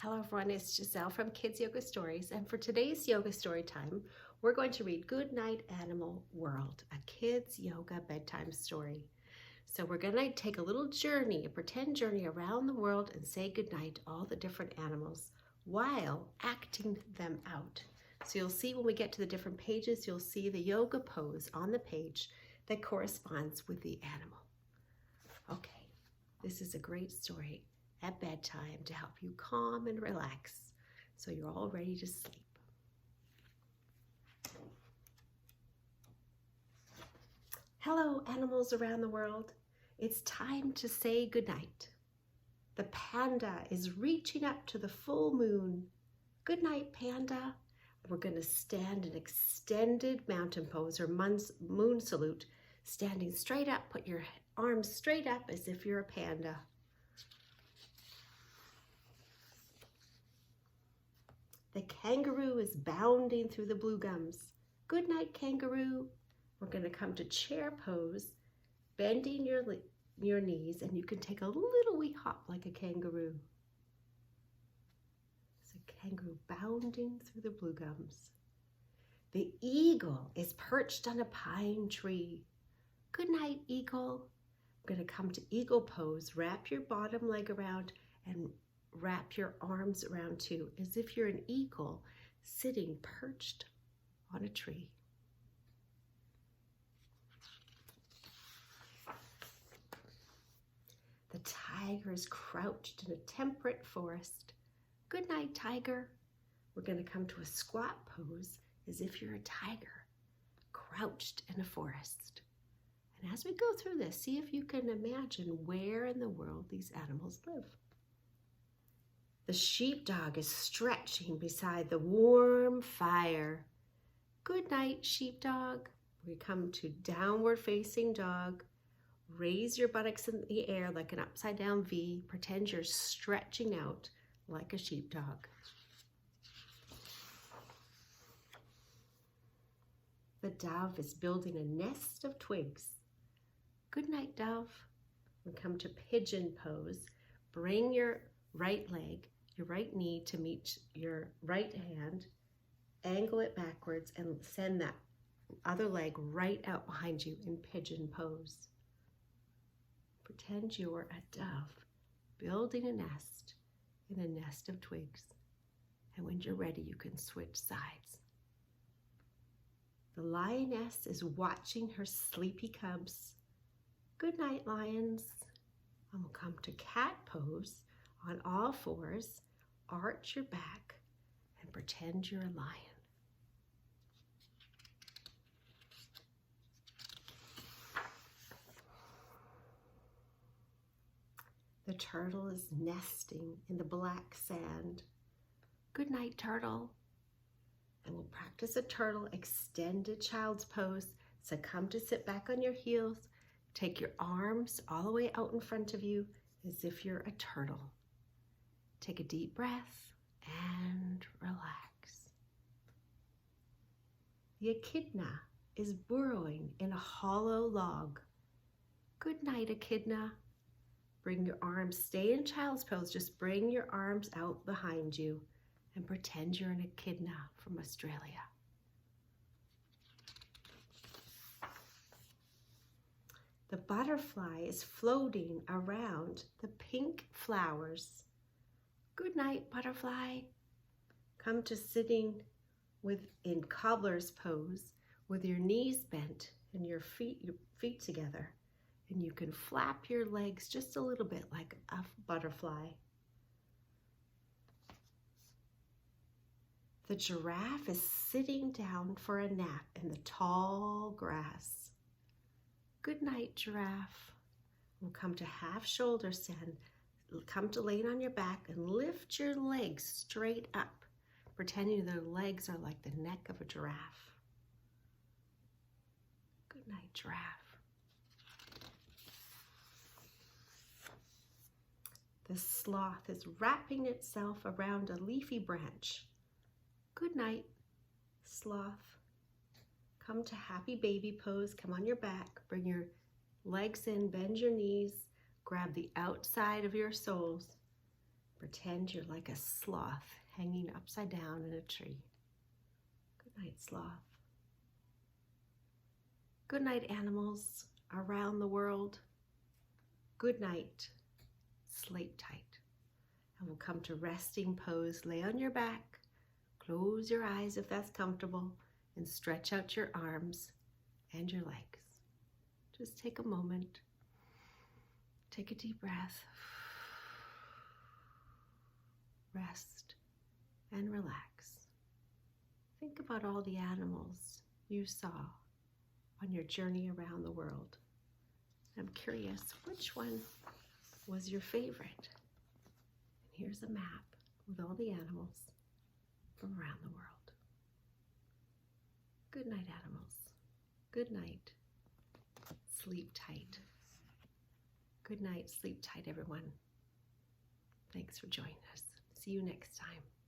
Hello everyone, it's Giselle from Kids Yoga Stories, and for today's yoga story time, we're going to read Good Night Animal World, a kids yoga bedtime story. So we're going to take a little journey, a pretend journey around the world and say goodnight to all the different animals while acting them out. So you'll see when we get to the different pages, you'll see the yoga pose on the page that corresponds with the animal. Okay, this is a great story at bedtime to help you calm and relax so you're all ready to sleep. Hello, animals around the world. It's time to say goodnight. The panda is reaching up to the full moon. Good night, panda. We're going to stand in extended mountain pose or moon salute, standing straight up. Put your arms straight up as if you're a panda. The kangaroo is bounding through the blue gums. Good night, kangaroo. We're going to come to chair pose, bending your knees, and you can take a little wee hop like a kangaroo. It's a kangaroo bounding through the blue gums. The eagle is perched on a pine tree. Good night, eagle. We're going to come to eagle pose. Wrap your bottom leg around and wrap your arms around too, as if you're an eagle sitting perched on a tree. The tiger is crouched in a temperate forest. Good night, tiger. We're going to come to a squat pose as if you're a tiger crouched in a forest. And as we go through this, see if you can imagine where in the world these animals live. The sheepdog is stretching beside the warm fire. Good night, sheepdog. We come to downward facing dog. Raise your buttocks in the air like an upside down V. Pretend you're stretching out like a sheepdog. The dove is building a nest of twigs. Good night, dove. We come to pigeon pose. Bring your right leg, your right knee to meet your right hand, angle it backwards and send that other leg right out behind you in pigeon pose. Pretend you're a dove building a nest in a nest of twigs. And when you're ready, you can switch sides. The lioness is watching her sleepy cubs. Good night, lions. And we'll come to cat pose on all fours. Arch your back and pretend you're a lion. The turtle is nesting in the black sand. Good night, turtle. And we'll practice a turtle extended child's pose. So come to sit back on your heels. Take your arms all the way out in front of you as if you're a turtle. Take a deep breath and relax. The echidna is burrowing in a hollow log. Good night, echidna. Bring your arms, stay in child's pose, just bring your arms out behind you and pretend you're an echidna from Australia. The butterfly is floating around the pink flowers. Good night, butterfly. Come to sitting in cobbler's pose with your knees bent and your feet together. And you can flap your legs just a little bit like a butterfly. The giraffe is sitting down for a nap in the tall grass. Good night, giraffe. We'll come to half shoulder stand. Come to laying on your back and lift your legs straight up, pretending their legs are like the neck of a giraffe. Good night, giraffe. The sloth is wrapping itself around a leafy branch. Good night, sloth. Come to happy baby pose. Come on your back. Bring your legs in, bend your knees. Grab the outside of your soles. Pretend you're like a sloth hanging upside down in a tree. Good night, sloth. Good night, animals around the world. Good night. Sleep tight. And we'll come to resting pose. Lay on your back. Close your eyes if that's comfortable, and stretch out your arms and your legs. Just take a moment. Take a deep breath. Rest and relax. Think about all the animals you saw on your journey around the world. I'm curious, which one was your favorite? And here's a map with all the animals from around the world. Good night, animals. Good night. Sleep tight. Good night. Sleep tight, everyone. Thanks for joining us. See you next time.